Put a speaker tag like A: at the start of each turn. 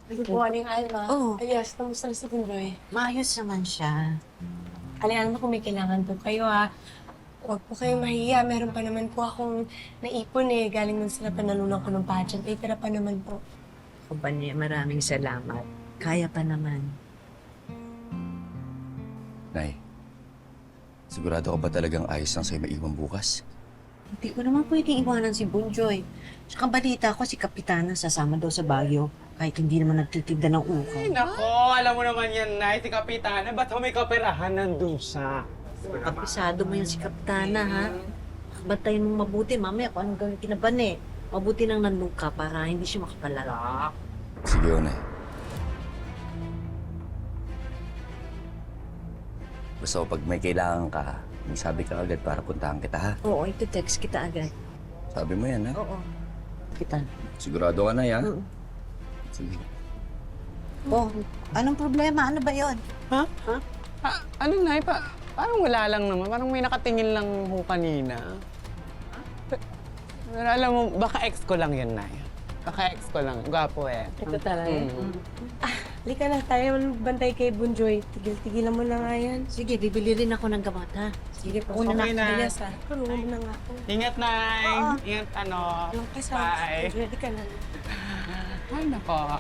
A: Good morning, Alma.
B: Oh.
A: Ayos, kamusta na si Bundoy?
B: Maayos naman siya.
A: Alam mo kung may kailangan po kayo, ha? Huwag po kayong mahiya. Meron pa naman po akong naipon eh. Galing nun sila panalunan ko ng pageant. May tira pa naman po.
B: O ba niya, maraming salamat. Kaya pa naman.
C: Nay, sigurado ka ba talagang ayos lang sa'yo maiwan bukas?
B: Hindi ko naman pwedeng iwanan si Bunjoy. Saka balita ko si Kapitana sasama daw sa Baguio kahit hindi naman nagtitinda ng ukaw.
D: Ay, nako, alam mo naman yan, Nay, si Kapitana. Ba't ho may kaperahan ng dusa?
B: Kapisado mo yan si Kapitana, ha? Bantayin mo mabuti, mamaya kung anong gawin kinaban eh. Mabuti nang nandun ka para hindi siya makapalala.
C: Sige, o, Nay. Basta pag may kailangan ka, may sabi ka agad para puntahan kita, ha?
B: Oo, ito text kita agad.
C: Sabi mo yan, ha?
B: Oo. Kita.
C: Sigurado ka, Nay, ha?
B: Oo.
C: Sige.
B: Oh, anong problema? Ano ba yon?
D: Ha? Ano, Nay? Parang wala lang naman. Parang may nakatingin lang ho kanina. Pero alam mo, baka ex ko lang yan, Nay. Baka ex ko lang. Gwapo eh.
A: Ito talaga.
D: Mm.
A: Halika na, tayo bantay kay Bunjoy. Tigil-tigilan mo na nga yan.
B: Sige, bibili rin ako ng gamot, ha?
A: Sige po.
D: Okay na.
A: Bilis, ha? Tulungan mo na nga ako.
D: Ingat, Nay.
B: Oo.
D: Ingat, ano.
A: Anong kasama?
D: Bye.
A: Ready ka na.
D: Ay, nako.